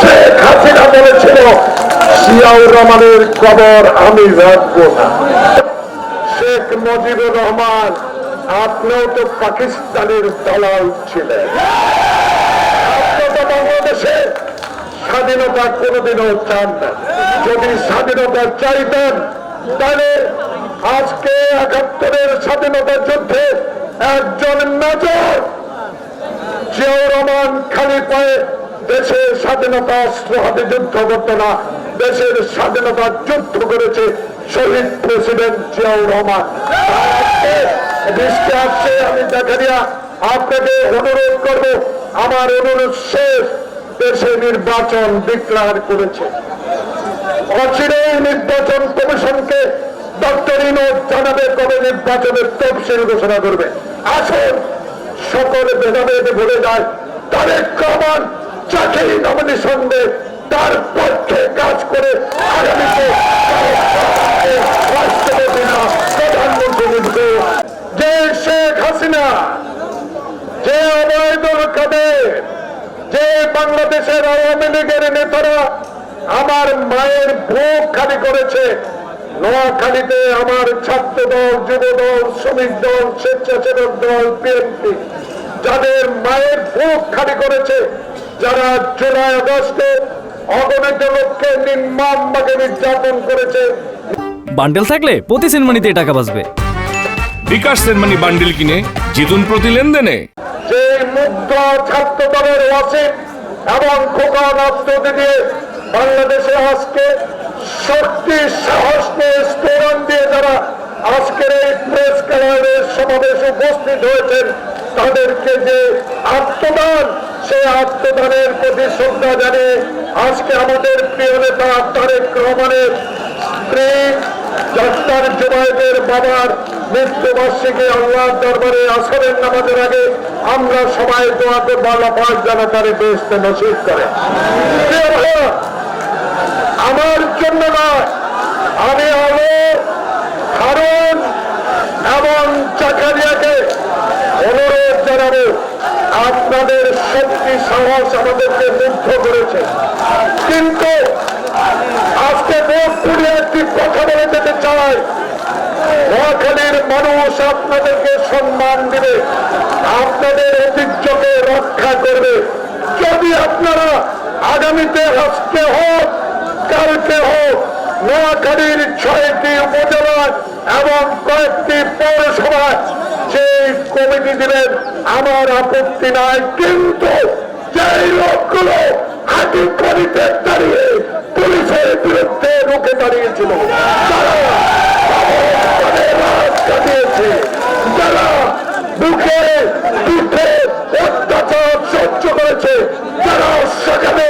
শেখ হাসিনা বলেছিল জিয়াউর রহমানের কবর আমি রাখবো না। শেখ মুজিবুর রহমান আপনিও তো পাকিস্তানের দালাল ছিলেন। আপনি তো বাংলাদেশে স্বাধীনতা কোনোদিনও চান না। যদি স্বাধীনতা চাইতেন তাহলে আজকে ৭১-এর স্বাধীনতা যুদ্ধে একজন মেজর জিয়াউর রহমান খালি পায়ে দেশের স্বাধীনতা অস্ত্র হাতে যুদ্ধ করত না, দেশের স্বাধীনতা যুদ্ধ করেছে শহীদ প্রেসিডেন্ট জিয়াউর রহমান। দৃষ্টি আসছে, আমি দেখা দিয়া আপনাকে অনুরোধ করব, আমার অনুরোধ শেষ, দেশে নির্বাচন ডিক্লার করেছে। অচিরেই নির্বাচন কমিশনকে ডক্টর ইউনূস জানাবে কবে নির্বাচনের তফসিল ঘোষণা করবে। আসুন সকল ভেদাভেদ ভুলে যায়, তারেক রহমান যাকে নমিনেশন দেয় তার পক্ষে কাজ করে আগামীতে রাষ্ট্রপতি না প্রধানমন্ত্রী নির্বাচিত। যে শেখ হাসিনা, যে ওবায়দুল কাদের, যে বাংলাদেশের আওয়ামী লীগের নেতারা আমার মায়ের বুক খালি করেছে, নোয়াখালীতে আমার ছাত্র দল, যুব দল, শ্রমিক দল, স্বেচ্ছাসেবক দল, বিএনপি যাদের মায়ের বুক খালি করেছে, যারা জুলাই আগস্টে অগণিত লোককে নির্মমভাবে নির্যাতন করেছে। বান্ডেল থাকলে প্রতি সেনমানিতে টাকা বাঁচবে। বিকাশ সেনমানি বান্ডেল কিনে জিতুন প্রতি লেনদেনে। যে মুগ্ধ ছাত্র দলের ওয়াসিফ এবং খোকা রাজনীতি দিয়ে বাংলাদেশে আজকে শক্তি সাহস নিয়ে স্লোগান দিয়ে যারা আজকের এই প্রেস ক্লাবের সমাবেশে উপস্থিত হয়েছেন, তাদেরকে যে আত্মদান, সেই আত্মদানের প্রতি শ্রদ্ধা জানিয়ে আজকে আমাদের প্রিয় নেতা তারেক রহমানের স্ত্রী ডাক্তার জুবাইদের বাবার মৃত্যুবার্ষিকী আল্লাহর দরবারে আসরের নামাজের আগে আমরা সবাই দোয়া করব, আল্লাহ পাক যেন তার বেহেশতে নসিব করে। আমার জন্য নয়, আমি আলো, হারুন এবং জাকারিয়াকে অনুরোধ জানাবো, আপনাদের শক্তি সাহস আমাদেরকে মুগ্ধ করেছে, কিন্তু আজকে মুখ পুড়িয়ে একটি কথা বলে যেতে চাই, নোয়াখালীর মানুষ আপনাদেরকে সম্মান দিবে, আপনাদের ঐতিহ্যকে রক্ষা করবে। যদি আপনারা আগামীতে আজকে হোক কালকে হোক নোয়াখালীর 6টি উপজেলা এবং কয়েকটি পৌরসভায় যে কমিটি দিলেন আমার আপত্তি নাই, কিন্তু যেই লোকগুলো হাতি খড়িতে দাঁড়িয়ে পুলিশের বিরুদ্ধে রুখে দাঁড়িয়েছিল, কাটিয়েছে, যারা বুকে পিঠে অত্যাচার সহ্য করেছে, যারা সেখানে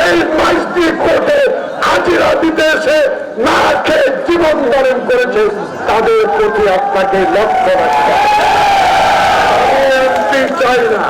এই 5টি কোর্টে হাজিরা দিতে এসে না খেয়ে জীবন ধারণ করেছে, তাদের প্রতি আপনাকে লক্ষ্য রাখতে হবে। চাই না